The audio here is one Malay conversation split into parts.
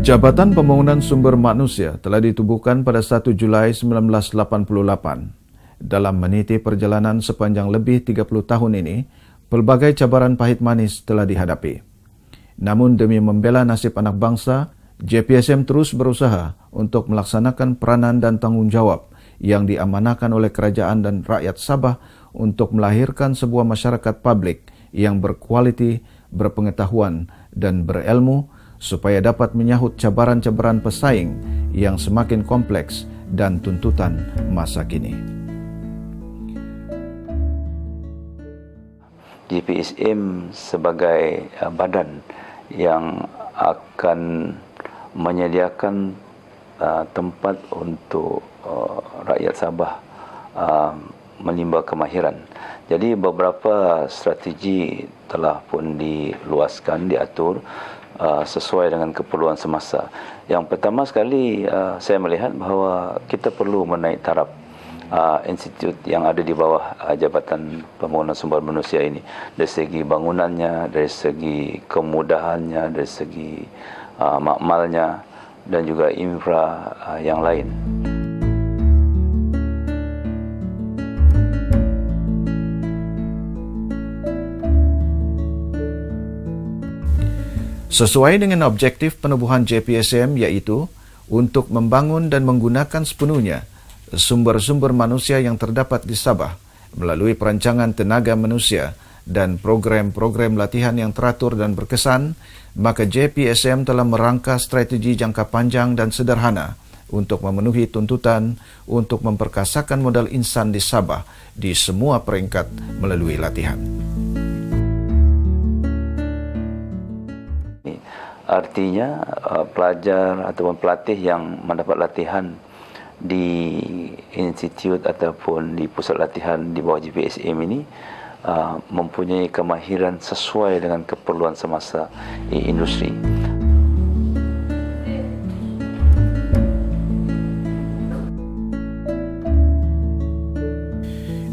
Jabatan Pembangunan Sumber Manusia telah ditubuhkan pada 1 Julai 1988. Dalam meniti perjalanan sepanjang lebih 30 tahun ini, pelbagai cabaran pahit manis telah dihadapi. Namun demi membela nasib anak bangsa, JPSM terus berusaha untuk melaksanakan peranan dan tanggungjawab yang diamanahkan oleh kerajaan dan rakyat Sabah untuk melahirkan sebuah masyarakat publik yang berkualiti, berpengetahuan dan berilmu supaya dapat menyahut cabaran-cabaran pesaing yang semakin kompleks dan tuntutan masa kini. JPSM sebagai badan yang akan menyediakan tempat untuk rakyat Sabah menimba kemahiran. Jadi beberapa strategi telah pun diluaskan, diatur sesuai dengan keperluan semasa. Yang pertama sekali saya melihat bahawa kita perlu menaik taraf institut yang ada di bawah Jabatan Pembangunan Sumber Manusia ini, dari segi bangunannya, dari segi kemudahannya, dari segi makmalnya dan juga infra yang lain. Sesuai dengan objektif penubuhan JPSM iaitu untuk membangun dan menggunakan sepenuhnya sumber-sumber manusia yang terdapat di Sabah melalui perancangan tenaga manusia dan program-program latihan yang teratur dan berkesan, maka JPSM telah merangka strategi jangka panjang dan sederhana untuk memenuhi tuntutan untuk memperkasakan modal insan di Sabah di semua peringkat melalui latihan. Artinya pelajar ataupun pelatih yang mendapat latihan di institut ataupun di pusat latihan di bawah JPSM ini mempunyai kemahiran sesuai dengan keperluan semasa industri.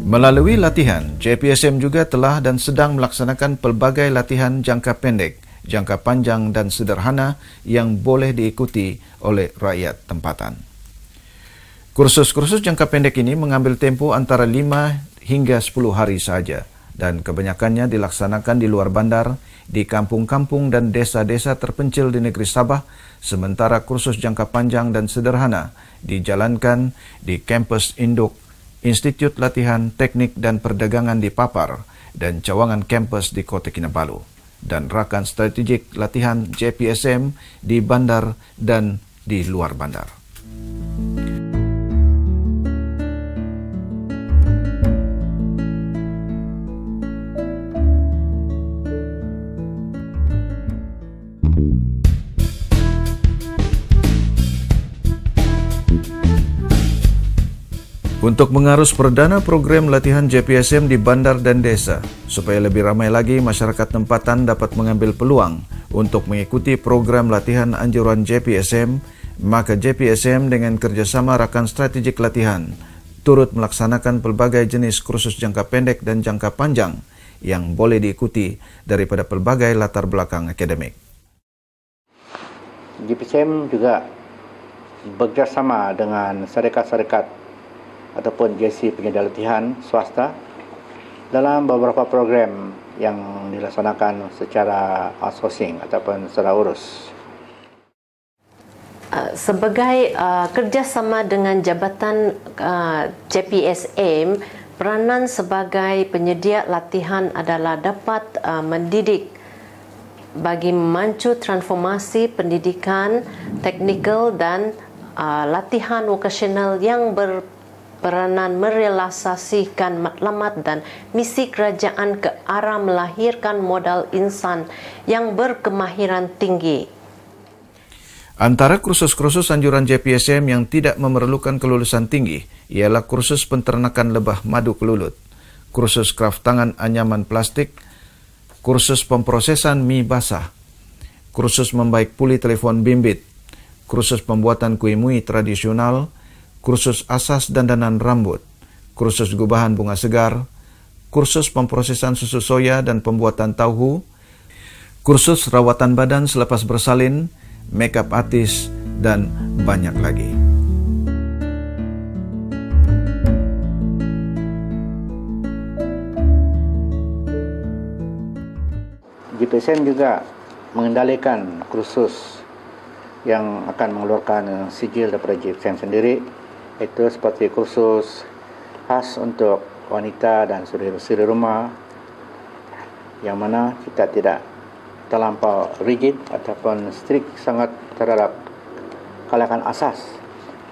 Melalui latihan, JPSM juga telah dan sedang melaksanakan pelbagai latihan jangka pendek, jangka panjang dan sederhana yang boleh diikuti oleh rakyat tempatan. Kursus-kursus jangka pendek ini mengambil tempo antara 5 hingga 10 hari saja dan kebanyakannya dilaksanakan di luar bandar, di kampung-kampung dan desa-desa terpencil di negeri Sabah, sementara kursus jangka panjang dan sederhana dijalankan di kampus induk Institut Latihan Teknik dan Perdagangan di Papar dan cawangan kampus di Kota Kinabalu, dan rakan strategik latihan JPSM di bandar dan di luar bandar. Untuk mengarus perdana program latihan JPSM di bandar dan desa, supaya lebih ramai lagi masyarakat tempatan dapat mengambil peluang untuk mengikuti program latihan anjuran JPSM, maka JPSM dengan kerjasama rakan strategik latihan turut melaksanakan pelbagai jenis kursus jangka pendek dan jangka panjang yang boleh diikuti daripada pelbagai latar belakang akademik. JPSM juga bekerjasama dengan syarikat-syarikat ataupun JC penyedia latihan swasta dalam beberapa program yang dilaksanakan secara outsourcing ataupun secara urus. Sebagai kerjasama dengan Jabatan JPSM, peranan sebagai penyedia latihan adalah dapat mendidik bagi memancu transformasi pendidikan, teknikal dan latihan vokasional yang peranan merealisasikan matlamat dan misi kerajaan ke arah melahirkan modal insan yang berkemahiran tinggi. Antara kursus-kursus anjuran JPSM yang tidak memerlukan kelulusan tinggi ialah kursus penternakan lebah madu kelulut, kursus kraft tangan anyaman plastik, kursus pemprosesan mie basah, kursus membaik puli telefon bimbit, kursus pembuatan kuih mui tradisional, kursus asas dandanan rambut, kursus gubahan bunga segar, kursus pemprosesan susu soya dan pembuatan tauhu, kursus rawatan badan selepas bersalin, makeup artis, dan banyak lagi. JPSM juga mengendalikan kursus yang akan mengeluarkan sijil daripada JPSM sendiri, itu seperti kursus khas untuk wanita dan suri rumah, yang mana kita tidak terlampau rigid ataupun strict sangat terhadap kalangan asas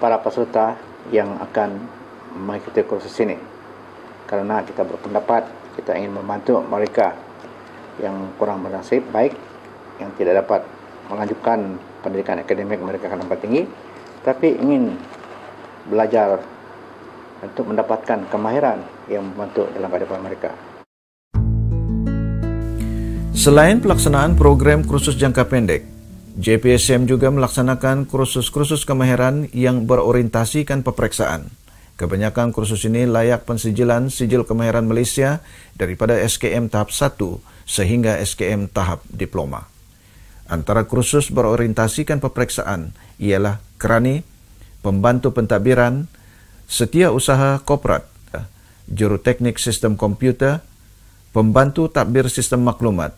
para peserta yang akan mengikuti kursus ini. Karena kita berpendapat kita ingin membantu mereka yang kurang bernasib baik, yang tidak dapat melanjutkan pendidikan akademik mereka ke tempat tinggi, tapi ingin belajar untuk mendapatkan kemahiran yang membantu dalam kehidupan mereka. Selain pelaksanaan program kursus jangka pendek, JPSM juga melaksanakan kursus-kursus kemahiran yang berorientasikan peperiksaan. Kebanyakan kursus ini layak pensijilan Sijil Kemahiran Malaysia daripada SKM tahap 1 sehingga SKM tahap diploma. Antara kursus berorientasikan peperiksaan ialah kerani, pembantu pentadbiran, setia usaha korporat, juruteknik sistem komputer, pembantu tadbir sistem maklumat,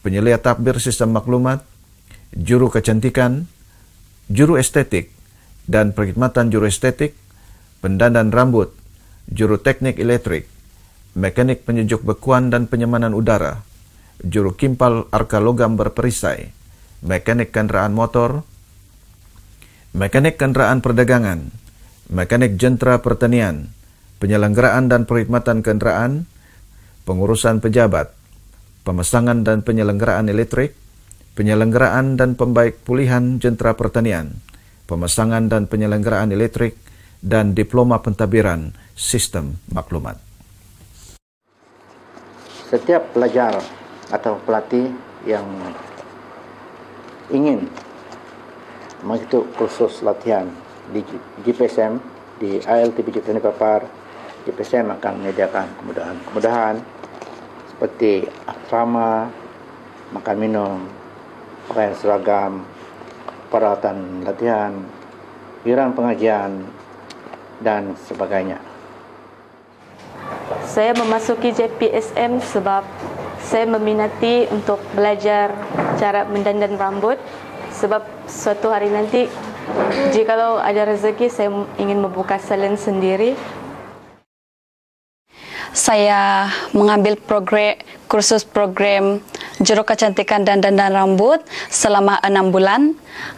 penyelia tadbir sistem maklumat, juru kecantikan, juru estetik dan perkhidmatan juru estetik, pendandan rambut, juru teknik elektrik, mekanik penyejuk bekuan dan penyemanan udara, juru kimpal arka logam berperisai, mekanik kenderaan motor, mekanik kenderaan perdagangan, mekanik jentera pertanian, penyelenggaraan dan perkhidmatan kenderaan, pengurusan pejabat, pemasangan dan penyelenggaraan elektrik, penyelenggaraan dan pembaik pulihan jentera pertanian, pemasangan dan penyelenggaraan elektrik, dan diploma pentadbiran sistem maklumat. Setiap pelajar atau pelatih yang ingin mengikuti kursus latihan di JPSM, di ILTP Training Papar, JPSM akan menyediakan kemudahan seperti asrama, makan minum, pakaian seragam, peralatan latihan, iuran pengajian, dan sebagainya. Saya memasuki JPSM sebab saya meminati untuk belajar cara mendandan rambut, sebab suatu hari nanti jikalau ada rezeki saya ingin membuka salon sendiri. Saya mengambil kursus program juru kecantikan dan dandan rambut selama 6 bulan.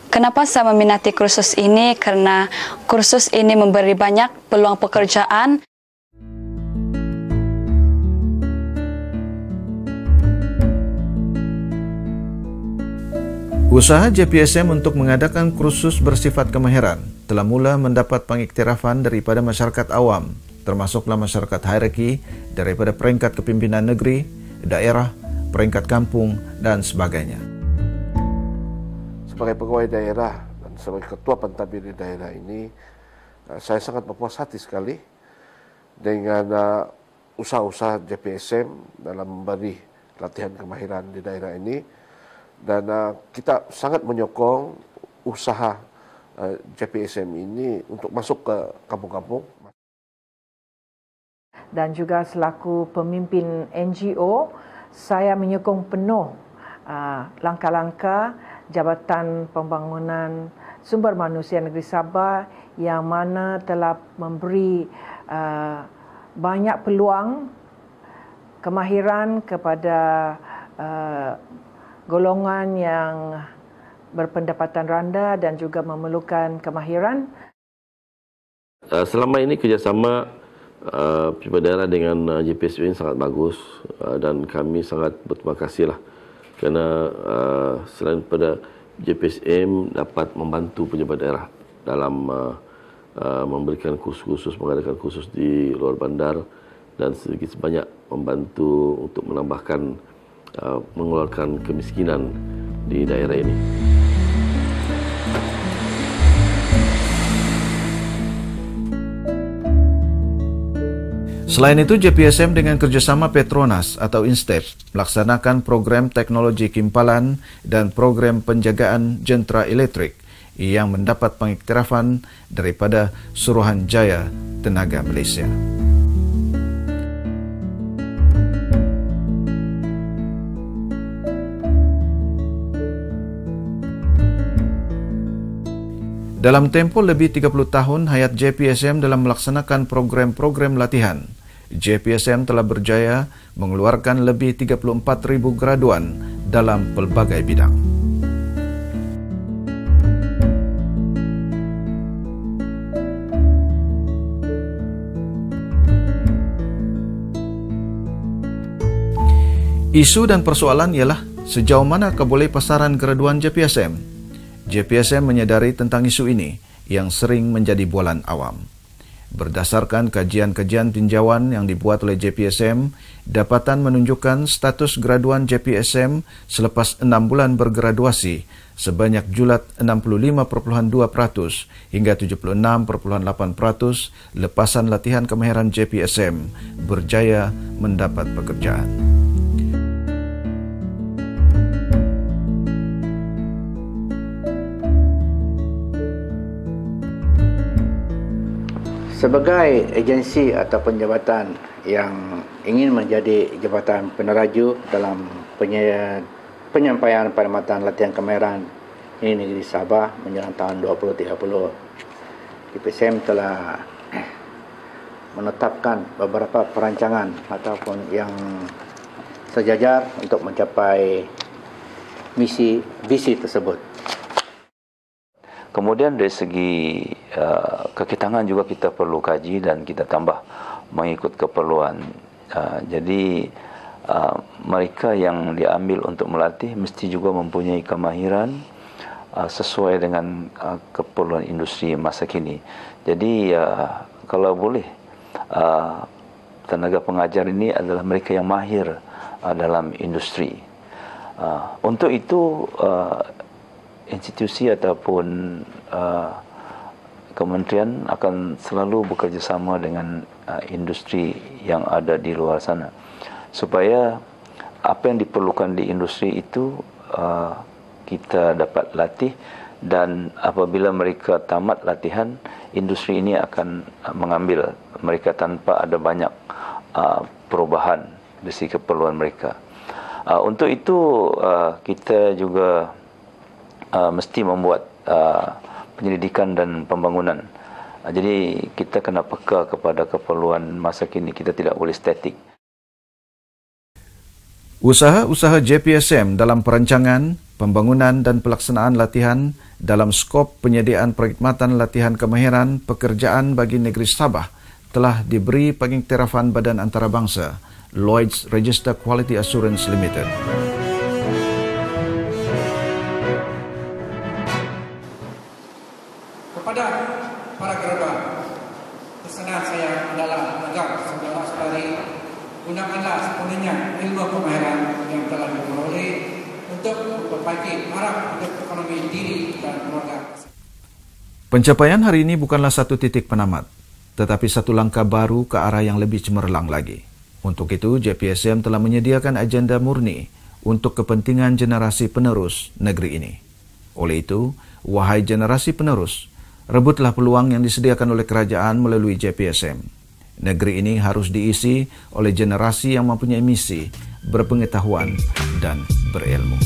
Kenapa saya meminati kursus ini? Karena kursus ini memberi banyak peluang pekerjaan. Usaha JPSM untuk mengadakan kursus bersifat kemahiran telah mula mendapat pengiktirafan daripada masyarakat awam, termasuklah masyarakat hierarki daripada peringkat kepimpinan negeri, daerah, peringkat kampung, dan sebagainya. Sebagai pegawai daerah dan sebagai ketua pentadbir di daerah ini, saya sangat berpuas hati sekali dengan usaha-usaha JPSM dalam memberi latihan kemahiran di daerah ini. Dan kita sangat menyokong usaha JPSM ini untuk masuk ke kampung-kampung. Dan juga selaku pemimpin NGO, saya menyokong penuh langkah-langkah Jabatan Pembangunan Sumber Manusia Negeri Sabah yang mana telah memberi banyak peluang kemahiran kepada golongan yang berpendapatan rendah dan juga memerlukan kemahiran. Selama ini kerjasama pejabat daerah dengan JPSM ini sangat bagus dan kami sangat berterima kasih lah kerana selain pada JPSM dapat membantu pejabat daerah dalam memberikan kursus-kursus, mengadakan kursus di luar bandar dan sedikit sebanyak membantu untuk menambahkan mengeluarkan kemiskinan di daerah ini. Selain itu, JPSM dengan kerjasama Petronas atau Instep melaksanakan program teknologi kimpalan dan program penjagaan jentera elektrik yang mendapat pengiktirafan daripada Suruhanjaya Tenaga Malaysia. Dalam tempoh lebih 30 tahun hayat JPSM dalam melaksanakan program-program latihan, JPSM telah berjaya mengeluarkan lebih 34,000 graduan dalam pelbagai bidang. Isu dan persoalan ialah sejauh mana keboleh pasaran graduan JPSM. JPSM menyadari tentang isu ini yang sering menjadi bualan awam. Berdasarkan kajian-kajian tinjauan yang dibuat oleh JPSM, dapatan menunjukkan status graduan JPSM selepas 6 bulan bergraduasi sebanyak julat 65.2% hingga 76.8% lepasan latihan kemahiran JPSM berjaya mendapat pekerjaan. Sebagai agensi ataupun jabatan yang ingin menjadi jabatan peneraju dalam penyampaian perkhidmatan latihan kemahiran ini negeri Sabah menjelang tahun 2030, JPSM telah menetapkan beberapa perancangan ataupun yang sejajar untuk mencapai visi tersebut. Kemudian dari segi kekitangan juga kita perlu kaji dan kita tambah mengikut keperluan. Jadi mereka yang diambil untuk melatih mesti juga mempunyai kemahiran sesuai dengan keperluan industri masa kini. Jadi kalau boleh tenaga pengajar ini adalah mereka yang mahir dalam industri. Untuk itu institusi ataupun kementerian akan selalu bekerjasama dengan industri yang ada di luar sana supaya apa yang diperlukan di industri itu kita dapat latih, dan apabila mereka tamat latihan, industri ini akan mengambil mereka tanpa ada banyak perubahan dari segi keperluan mereka. Untuk itu kita juga mesti membuat penyelidikan dan pembangunan. Jadi kita kena peka kepada keperluan masa kini, kita tidak boleh statik. Usaha-usaha JPSM dalam perancangan, pembangunan dan pelaksanaan latihan dalam skop penyediaan perkhidmatan latihan kemahiran pekerjaan bagi negeri Sabah telah diberi pengiktirafan Badan Antarabangsa Lloyd's Register Quality Assurance Limited. Kepada para graduan, pesanan saya adalah agar saudara-saudari gunakanlah sepenuhnya ilmu kemahiran yang telah diperoleh untuk memperbaiki harap hidup ekonomi diri dan keluarga. Pencapaian hari ini bukanlah satu titik penamat, tetapi satu langkah baru ke arah yang lebih cemerlang lagi. Untuk itu, JPSM telah menyediakan agenda murni untuk kepentingan generasi penerus negeri ini. Oleh itu, wahai generasi penerus, rebutlah peluang yang disediakan oleh kerajaan melalui JPSM. Negeri ini harus diisi oleh generasi yang mempunyai misi, berpengetahuan dan berilmu.